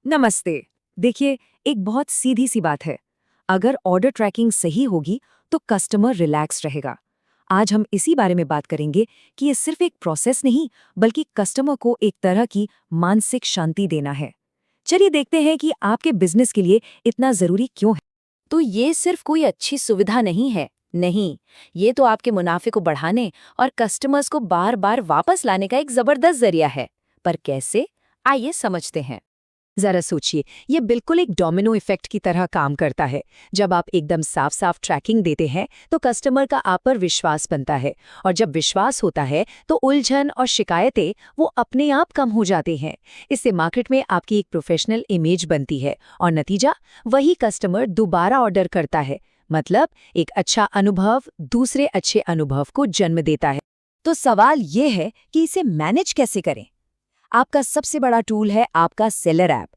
नमस्ते। देखिए, एक बहुत सीधी सी बात है। अगर ऑर्डर ट्रैकिंग सही होगी तो कस्टमर रिलैक्स रहेगा। आज हम इसी बारे में बात करेंगे कि ये सिर्फ एक प्रोसेस नहीं बल्कि कस्टमर को एक तरह की मानसिक शांति देना है। चलिए देखते हैं कि आपके बिजनेस के लिए इतना जरूरी क्यों है। तो ये सिर्फ कोई अच्छी सुविधा नहीं है। नहीं, ये तो आपके मुनाफे को बढ़ाने और कस्टमर्स को बार बार वापस लाने का एक जबरदस्त जरिया है। पर कैसे? आइए समझते हैं। जरा सोचिए, ये बिल्कुल एक डोमिनो इफेक्ट की तरह काम करता है। जब आप एकदम साफ साफ ट्रैकिंग देते हैं तो कस्टमर का आप पर विश्वास बनता है, और जब विश्वास होता है तो उलझन और शिकायतें वो अपने आप कम हो जाते हैं। इससे मार्केट में आपकी एक प्रोफेशनल इमेज बनती है और नतीजा वही कस्टमर दोबारा ऑर्डर करता है। मतलब एक अच्छा अनुभव दूसरे अच्छे अनुभव को जन्म देता है। तो सवाल ये है कि इसे मैनेज कैसे करें। आपका सबसे बड़ा टूल है आपका सेलर ऐप।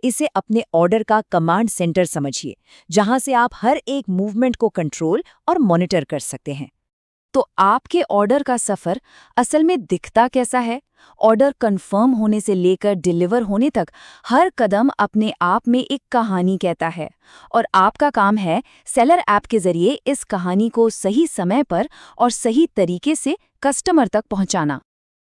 इसे अपने ऑर्डर का कमांड सेंटर समझिए, जहां से आप हर एक मूवमेंट को कंट्रोल और मॉनिटर कर सकते हैं। तो आपके ऑर्डर का सफर असल में दिखता कैसा है? ऑर्डर कंफर्म होने से लेकर डिलीवर होने तक हर कदम अपने आप में एक कहानी कहता है, और आपका काम है सेलर ऐप के जरिए इस कहानी को सही समय पर और सही तरीके से कस्टमर तक पहुंचाना।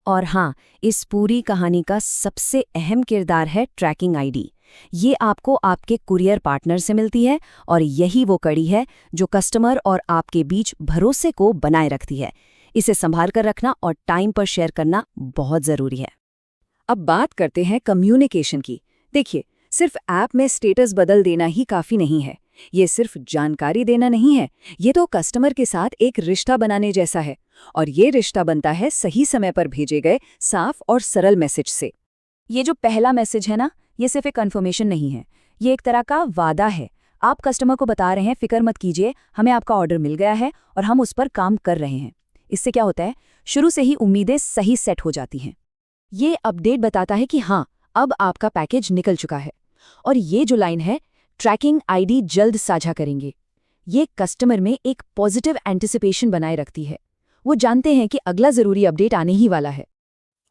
और हाँ, इस पूरी कहानी का सबसे अहम किरदार है ट्रैकिंग आईडी। ये आपको आपके कुरियर पार्टनर से मिलती है, और यही वो कड़ी है जो कस्टमर और आपके बीच भरोसे को बनाए रखती है। इसे संभाल कर रखना और टाइम पर शेयर करना बहुत ज़रूरी है। अब बात करते हैं कम्युनिकेशन की। देखिए, सिर्फ ऐप में स्टेटस बदल देना ही काफ़ी नहीं है। ये सिर्फ जानकारी देना नहीं है, ये तो कस्टमर के साथ एक रिश्ता बनाने जैसा है। और ये रिश्ता बनता है सही समय पर भेजे गए साफ और सरल मैसेज से। ये जो पहला मैसेज है ना, ये सिर्फ एक कन्फर्मेशन नहीं है, ये एक तरह का वादा है। आप कस्टमर को बता रहे हैं, फिक्र मत कीजिए, हमें आपका ऑर्डर मिल गया है और हम उस पर काम कर रहे हैं। इससे क्या होता है, शुरू से ही उम्मीदें सही सेट हो जाती हैं। ये अपडेट बताता है कि हाँ, अब आपका पैकेज निकल चुका है। और ये जो लाइन है, ट्रैकिंग आईडी जल्द साझा करेंगे, ये कस्टमर में एक पॉजिटिव एंटिसिपेशन बनाए रखती है। वो जानते हैं कि अगला ज़रूरी अपडेट आने ही वाला है।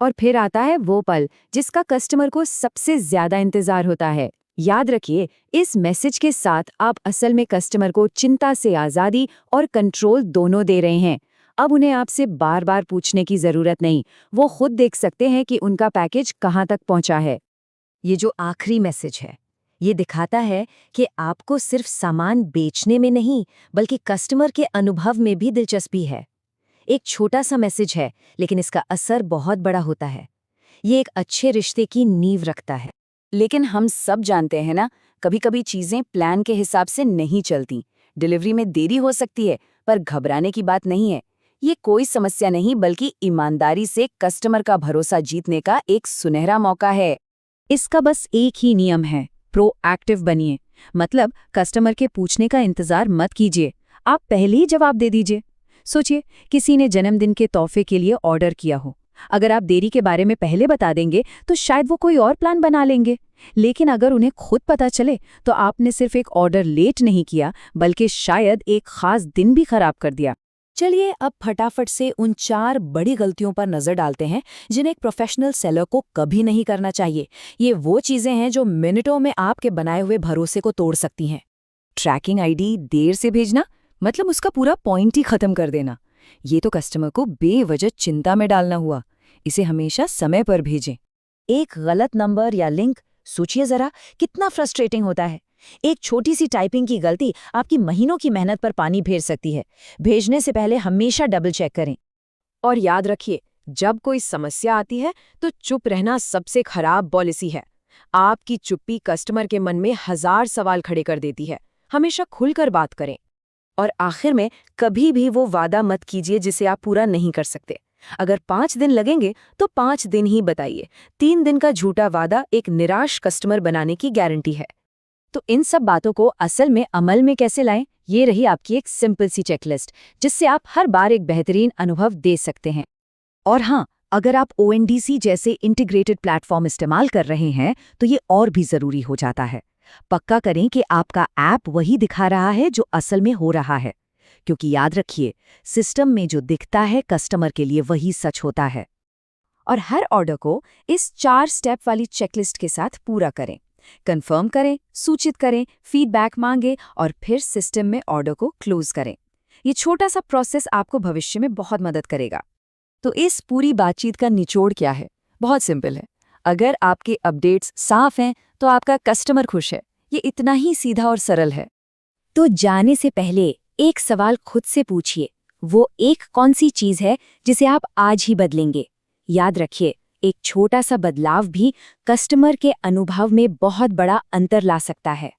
और फिर आता है वो पल जिसका कस्टमर को सबसे ज़्यादा इंतज़ार होता है। याद रखिए, इस मैसेज के साथ आप असल में कस्टमर को चिंता से आज़ादी और कंट्रोल दोनों दे रहे हैं। अब उन्हें आपसे बार बार पूछने की ज़रूरत नहीं, वो खुद देख सकते हैं कि उनका पैकेज कहाँ तक पहुँचा है। ये जो आखिरी मैसेज है, ये दिखाता है कि आपको सिर्फ सामान बेचने में नहीं बल्कि कस्टमर के अनुभव में भी दिलचस्पी है। एक छोटा सा मैसेज है, लेकिन इसका असर बहुत बड़ा होता है। ये एक अच्छे रिश्ते की नींव रखता है। लेकिन हम सब जानते हैं ना, कभी कभी चीजें प्लान के हिसाब से नहीं चलती। डिलीवरी में देरी हो सकती है, पर घबराने की बात नहीं है। ये कोई समस्या नहीं बल्कि ईमानदारी से कस्टमर का भरोसा जीतने का एक सुनहरा मौका है। इसका बस एक ही नियम है, प्रोएक्टिव बनिए। मतलब कस्टमर के पूछने का इंतजार मत कीजिए, आप पहले ही जवाब दे दीजिए। सोचिए, किसी ने जन्मदिन के तोहफे के लिए ऑर्डर किया हो। अगर आप देरी के बारे में पहले बता देंगे तो शायद वो कोई और प्लान बना लेंगे। लेकिन अगर उन्हें खुद पता चले तो आपने सिर्फ एक ऑर्डर लेट नहीं किया बल्कि शायद एक खास दिन भी खराब कर दिया। चलिए अब फटाफट से उन 4 बड़ी गलतियों पर नजर डालते हैं जिन्हें एक प्रोफेशनल सेलर को कभी नहीं करना चाहिए। ये वो चीजें हैं जो मिनटों में आपके बनाए हुए भरोसे को तोड़ सकती हैं। ट्रैकिंग आईडी देर से भेजना, मतलब उसका पूरा पॉइंट ही खत्म कर देना। ये तो कस्टमर को बेवजह चिंता में डालना हुआ। इसे हमेशा समय पर भेजें। एक गलत नंबर या लिंक, सोचिए जरा कितना फ्रस्ट्रेटिंग होता है। एक छोटी सी टाइपिंग की गलती आपकी महीनों की मेहनत पर पानी फेर सकती है। भेजने से पहले हमेशा डबल चेक करें। और याद रखिए, जब कोई समस्या आती है तो चुप रहना सबसे खराब पॉलिसी है। आपकी चुप्पी कस्टमर के मन में 1000 सवाल खड़े कर देती है। हमेशा खुलकर बात करें। और आखिर में, कभी भी वो वादा मत कीजिए जिसे आप पूरा नहीं कर सकते। अगर 5 दिन लगेंगे तो 5 दिन ही बताइए। 3 दिन का झूठा वादा एक निराश कस्टमर बनाने की गारंटी है। तो इन सब बातों को असल में अमल में कैसे लाएं, ये रही आपकी एक सिंपल सी चेकलिस्ट, जिससे आप हर बार एक बेहतरीन अनुभव दे सकते हैं। और हाँ, अगर आप ONDC जैसे इंटीग्रेटेड प्लेटफॉर्म इस्तेमाल कर रहे हैं तो ये और भी ज़रूरी हो जाता है। पक्का करें कि आपका ऐप वही दिखा रहा है जो असल में हो रहा है, क्योंकि याद रखिए, सिस्टम में जो दिखता है कस्टमर के लिए वही सच होता है। और हर ऑर्डर को इस 4 स्टेप वाली चेकलिस्ट के साथ पूरा करें। कंफर्म करें, सूचित करें, फीडबैक मांगे और फिर सिस्टम में ऑर्डर को क्लोज करें। ये छोटा सा प्रोसेस आपको भविष्य में बहुत मदद करेगा। तो इस पूरी बातचीत का निचोड़ क्या है? बहुत सिंपल है। अगर आपके अपडेट्स साफ हैं तो आपका कस्टमर खुश है। ये इतना ही सीधा और सरल है। तो जाने से पहले एक सवाल खुद से पूछिए, वो एक कौन सी चीज है जिसे आप आज ही बदलेंगे? याद रखिए, एक छोटा सा बदलाव भी कस्टमर के अनुभव में बहुत बड़ा अंतर ला सकता है।